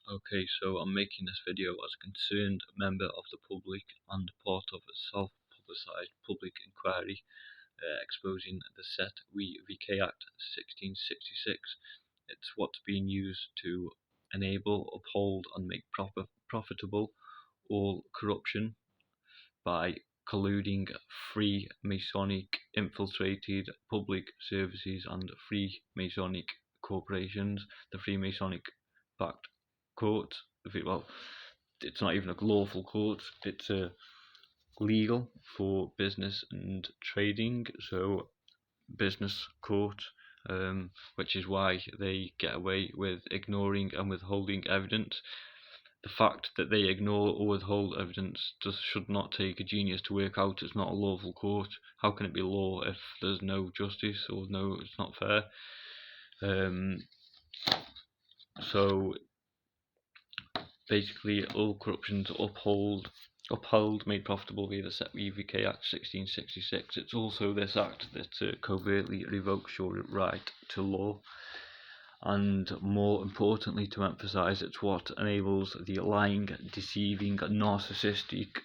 Okay, so I'm making this video as a concerned member of the public and part of a self-publicised public inquiry exposing the Cestui Que Act 1666. It's what's being used to enable, uphold and make profitable all corruption by colluding Freemasonic infiltrated public services and Freemasonic corporations. The Freemasonic backed court, well, it's not even a lawful court, it's legal for business and trading, so business court, which is why they get away with ignoring and withholding evidence. The fact that they ignore or withhold evidence should not take a genius to work out it's not a lawful court. How can it be law if there's no justice or no, it's not fair? So basically, all corruptions upheld, made profitable via the Cestui Que Act 1666. It's also this act that covertly revokes your right to law, and more importantly, to emphasise, it's what enables the lying, deceiving, narcissistic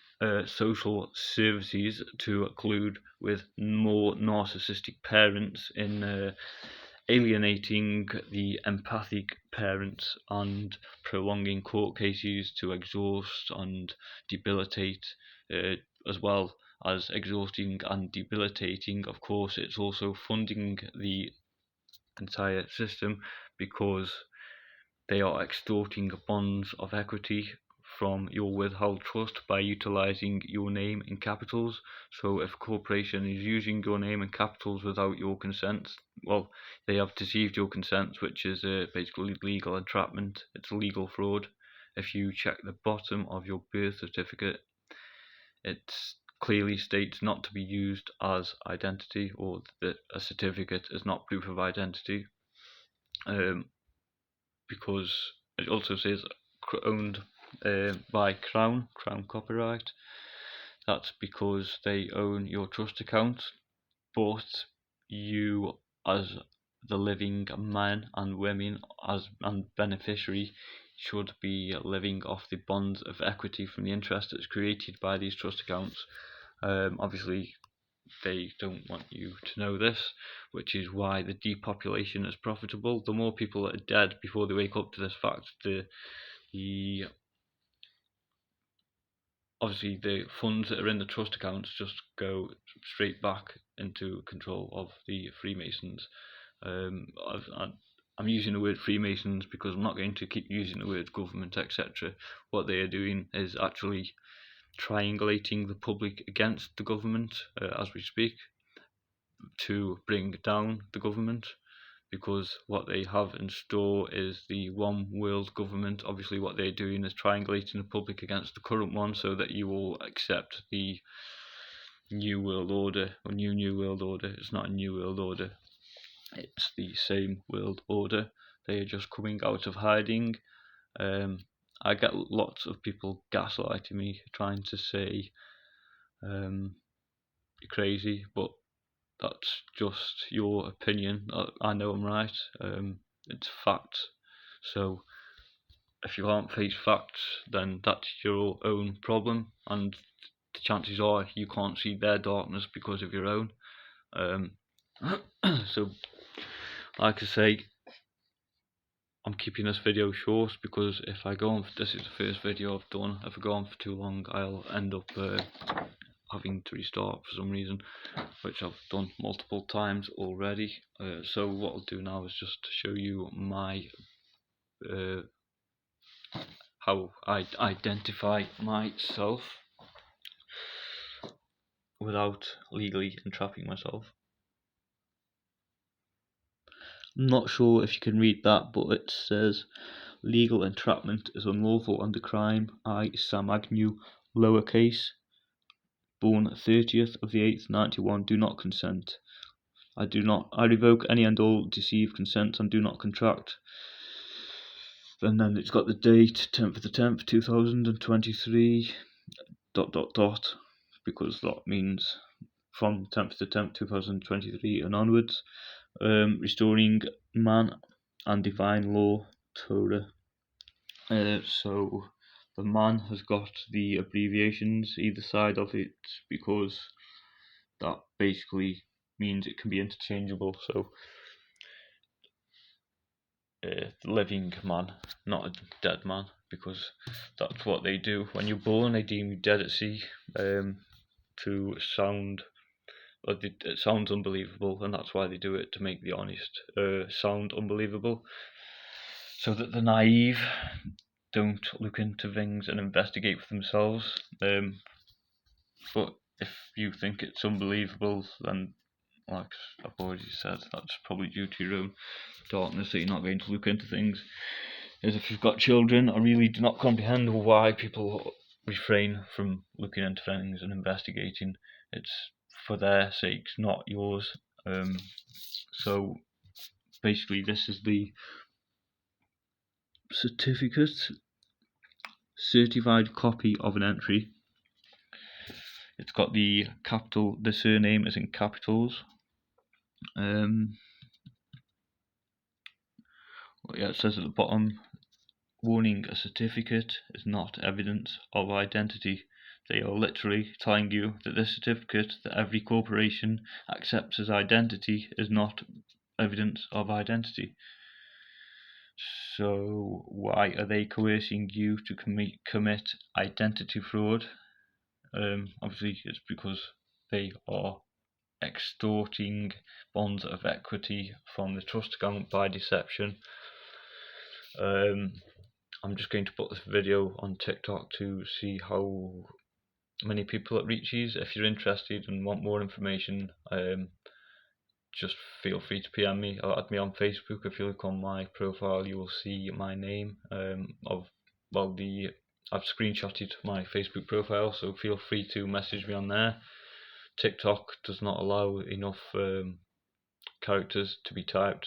social services to collude with more narcissistic parents in alienating the empathic parents and prolonging court cases to exhaust and debilitate, as well as exhausting and debilitating. Of course, it's also funding the entire system because they are extorting bonds of equity from your withheld trust by utilizing your name in capitals. So if a corporation is using your name in capitals without your consent, well, they have deceived your consent, which is basically legal entrapment. It's legal fraud. If you check the bottom of your birth certificate, it clearly states not to be used as identity, or that a certificate is not proof of identity. Because it also says owned by Crown copyright. That's because they own your trust account, but you as the living men and women and beneficiary should be living off the bonds of equity from the interest that's created by these trust accounts. Obviously they don't want you to know this, which is why the depopulation is profitable. The more people that are dead before they wake up to this fact, obviously the funds that are in the trust accounts just go straight back into control of the Freemasons. I'm using the word Freemasons because I'm not going to keep using the word government, etc. What they are doing is actually triangulating the public against the government as we speak, to bring down the government, because what they have in store is the one world government. Obviously what they're doing is triangulating the public against the current one so that you will accept the new world order, or new world order. It's not a new world order, it's the same world order. They are just coming out of hiding. I get lots of people gaslighting me, trying to say you're crazy, but that's just your opinion. I know I'm right. It's facts. So if you can't face facts, then that's your own problem, and the chances are you can't see their darkness because of your own. So like I say, I'm keeping this video short because if I go on, this is the first video I've done. If I go on for too long, I'll end up having to restart for some reason, which I've done multiple times already. So what I'll do now is just show you my how I identify myself without legally entrapping myself. I'm not sure if you can read that, but it says legal entrapment is unlawful under crime. I, Sam Agnew, lowercase, born 30th of the 8th, 91, do not consent. I revoke any and all deceived consents and do not contract. And then it's got the date, 10th of the 10th, 2023, ... because that means from 10th to 10th, 2023 and onwards. Restoring man and divine law, Torah So the man has got the abbreviations either side of it because that basically means it can be interchangeable. So the living man, not a dead man, because that's what they do. When you're born, they deem you dead at sea, to sound, it sounds unbelievable, and that's why they do it, to make the honest sound unbelievable, so that the naive don't look into things and investigate for themselves. But if you think it's unbelievable, then, like I've already said, that's probably due to your own darkness that you're not going to look into things. As if you've got children, I really do not comprehend why people refrain from looking into things and investigating. It's for their sakes, not yours. So basically, this is the certified copy of an entry. It's got the surname is in capitals. It says at the bottom, warning, a certificate is not evidence of identity. They are literally telling you that this certificate that every corporation accepts as identity is not evidence of identity. So why are they coercing you to commit identity fraud? Obviously it's because they are extorting bonds of equity from the trust account by deception. I'm just going to put this video on TikTok to see how many people it reaches. If you're interested and want more information, just feel free to PM me or add me on Facebook. If you look on my profile, you will see my name. I've screenshotted my Facebook profile, so feel free to message me on there. TikTok does not allow enough characters to be typed,